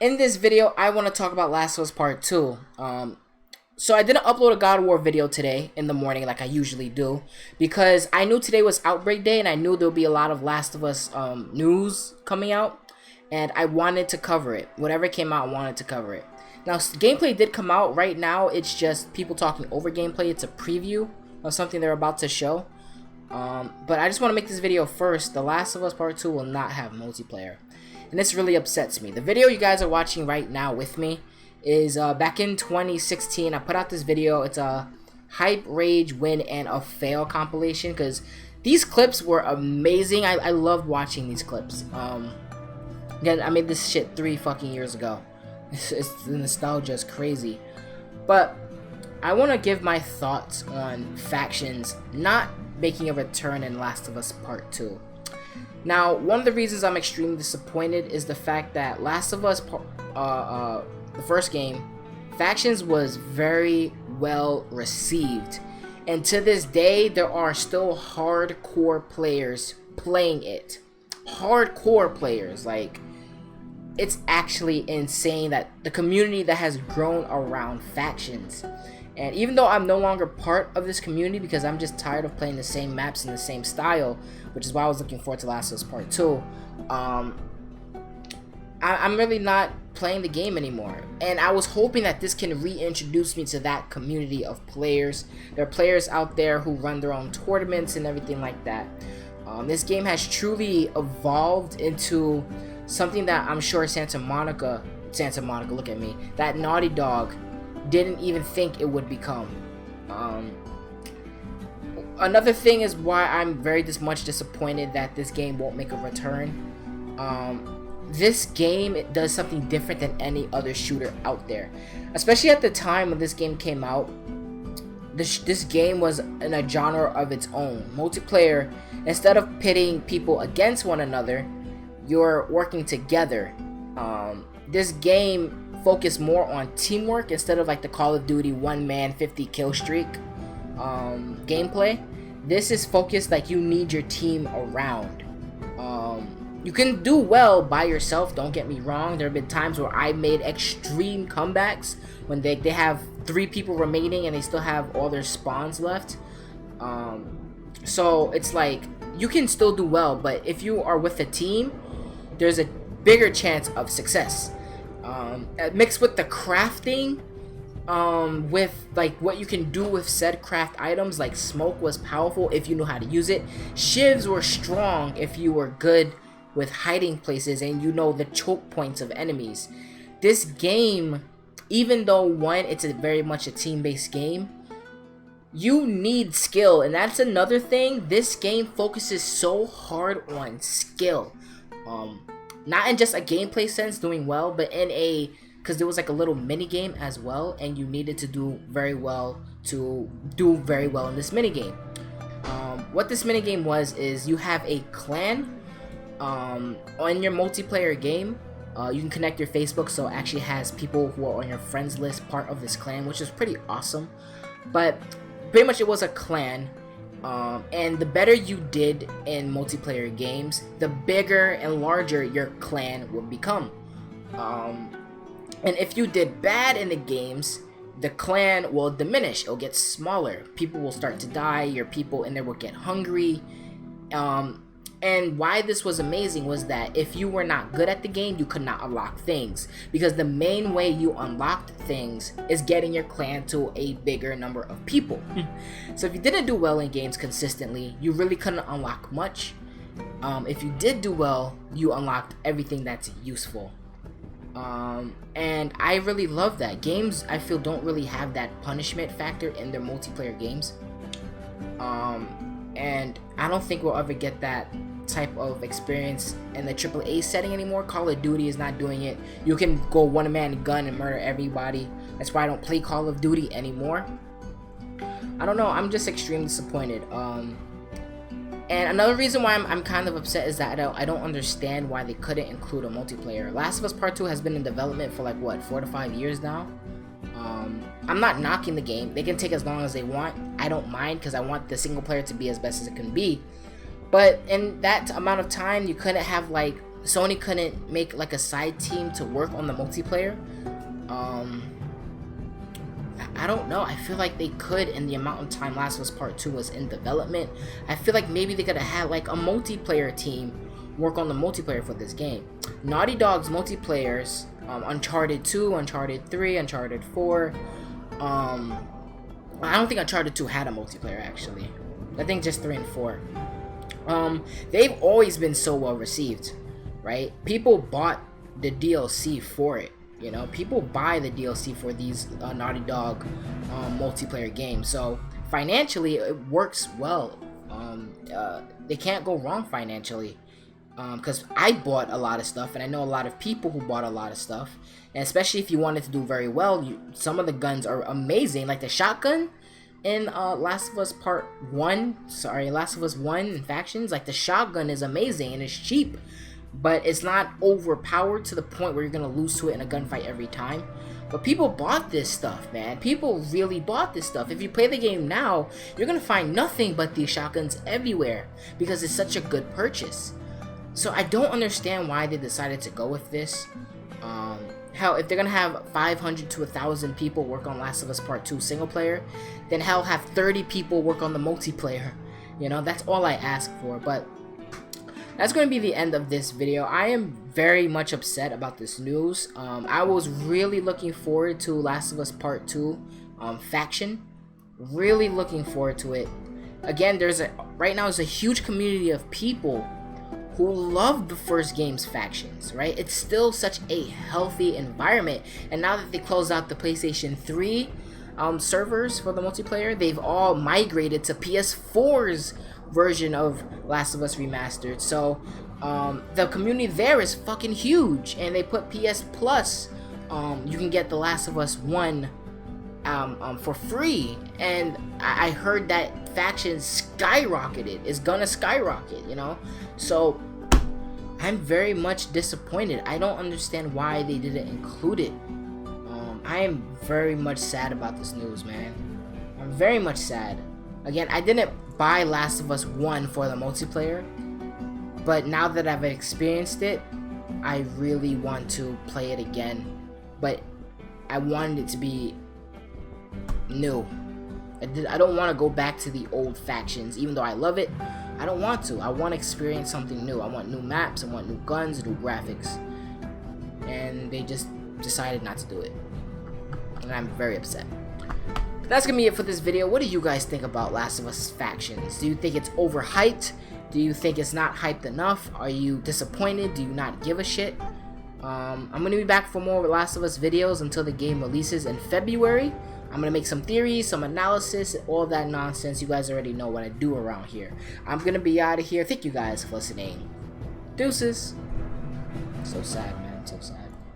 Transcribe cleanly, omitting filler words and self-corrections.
In this video, I want to talk about Last of Us Part 2. So I didn't upload a God of War video today in the morning like I usually do, because I knew today was Outbreak Day and I knew there would be a lot of Last of Us news coming out, and I wanted to cover it. Whatever came out, I wanted to cover it. Now, gameplay did come out. Right now, it's just people talking over gameplay. It's a preview of something they're about to show. But I just want to make this video first. The Last of Us Part 2 will not have multiplayer, and this really upsets me. The video you guys are watching right now with me is back in 2016. I put out this video. It's a hype, rage, win, and a fail compilation, because these clips were amazing. I loved watching these clips. Again, I made this shit 3 fucking years ago. The nostalgia is crazy. But I want to give my thoughts on factions not making a return in Last of Us Part 2. Now, one of the reasons I'm extremely disappointed is the fact that Last of Us, the first game, factions was very well received. And to this day, there are still hardcore players playing it. Hardcore players, like, it's actually insane that the community that has grown around factions. And even though I'm no longer part of this community because I'm just tired of playing the same maps in the same style, which is why I was looking forward to Last of Us Part 2, I'm really not playing the game anymore. And I was hoping that this can reintroduce me to that community of players. There are players out there who run their own tournaments and everything like that. This game has truly evolved into something that I'm sure Santa Monica, look at me, that Naughty Dog didn't even think it would become. Another thing is why I'm very much disappointed that this game won't make a return. This game, it does something different than any other shooter out there. Especially at the time when this game came out, this game was in a genre of its own. Multiplayer, instead of pitting people against one another, you're working together. This game focused more on teamwork instead of like the Call of Duty 1-man 50 kill streak gameplay. This is focused like you need your team around. You can do well by yourself, don't get me wrong. There have been times where I made extreme comebacks when they have 3 people remaining and they still have all their spawns left. So it's like you can still do well, but if you are with a team, there's a bigger chance of success. Mixed with the crafting, with like what you can do with said craft items, like smoke was powerful if you knew how to use it. Shivs were strong if you were good with hiding places and you know the choke points of enemies. This game, even though it's very much a team-based game, you need skill, and that's another thing. This game focuses so hard on skill. Not in just a gameplay sense doing well, but in because there was like a little mini game as well, and you needed to do very well in this mini game. What this mini game is you have a clan on your multiplayer game. You can connect your Facebook, so it actually has people who are on your friends list part of this clan, which is pretty awesome. But pretty much it was a clan. And the better you did in multiplayer games, the bigger and larger your clan will become. And if you did bad in the games, the clan will diminish. It'll get smaller. People will start to die. Your people in there will get hungry. And why this was amazing was that if you were not good at the game, you could not unlock things. Because the main way you unlocked things is getting your clan to a bigger number of people. So if you didn't do well in games consistently, you really couldn't unlock much. If you did do well, you unlocked everything that's useful. And I really love that. Games, I feel, don't really have that punishment factor in their multiplayer games. And I don't think we'll ever get that type of experience in the AAA setting anymore. Call of Duty is not doing it. You can go one-man gun and murder everybody. That's why I don't play Call of Duty anymore. I don't know. I'm just extremely disappointed. And another reason why I'm kind of upset is that I don't understand why they couldn't include a multiplayer. Last of Us Part 2 has been in development for like, what, 4 to 5 years now? I'm not knocking the game. They can take as long as they want. I don't mind, because I want the single player to be as best as it can be. But in that amount of time, you couldn't have like Sony couldn't make like a side team to work on the multiplayer. I don't know. I feel like they could in the amount of time Last of Us Part 2 was in development. I feel like maybe they could have had like a multiplayer team work on the multiplayer for this game. Naughty Dog's multiplayers, Uncharted 2, Uncharted 3, Uncharted 4. I don't think Uncharted 2 had a multiplayer actually. I think just 3 and 4. They've always been so well received, right? People bought the DLC for it. You know, people buy the DLC for these Naughty Dog multiplayer games. So financially, it works well. They can't go wrong financially. Because I bought a lot of stuff, and I know a lot of people who bought a lot of stuff. And especially if you wanted to do very well, some of the guns are amazing. Like the shotgun in Last of Us Part 1. Sorry, Last of Us 1 and Factions. Like the shotgun is amazing and it's cheap. But it's not overpowered to the point where you're gonna lose to it in a gunfight every time. But people bought this stuff, man. People really bought this stuff. If you play the game now, you're gonna find nothing but these shotguns everywhere because it's such a good purchase. So I don't understand why they decided to go with this. Hell, if they're gonna have 500 to 1,000 people work on Last of Us Part 2 single player, then hell, have 30 people work on the multiplayer. You know, that's all I ask for. But that's going to be the end of this video. I am very much upset about this news. I was really looking forward to Last of Us Part 2 faction. Really looking forward to it. Again, right now there's a huge community of people who love the first game's factions, right? It's still such a healthy environment. And now that they closed out the PlayStation 3 servers for the multiplayer, they've all migrated to PS4's version of Last of Us Remastered. So the community there is fucking huge, and they put PS Plus. You can get the Last of Us 1 for free, and I heard that faction skyrocketed. It's gonna skyrocket, you know. So I'm very much disappointed. I don't understand why they didn't include it. I am very much sad about this news, man. I'm very much sad. Again, I didn't buy Last of Us 1 for the multiplayer, but now that I've experienced it, I really want to play it again. But I wanted it to be new. I don't want to go back to the old factions, even though I love it. I don't want to. I want to experience something new. I want new maps, I want new guns, new graphics. And they just decided not to do it. And I'm very upset. That's gonna be it for this video. What do you guys think about Last of Us Factions? Do you think it's overhyped? Do you think it's not hyped enough? Are you disappointed? Do you not give a shit? I'm gonna be back for more Last of Us videos until the game releases in February. I'm gonna make some theories, some analysis, all that nonsense. You guys already know what I do around here. I'm gonna be out of here. Thank you guys for listening. Deuces. So sad, man. So sad.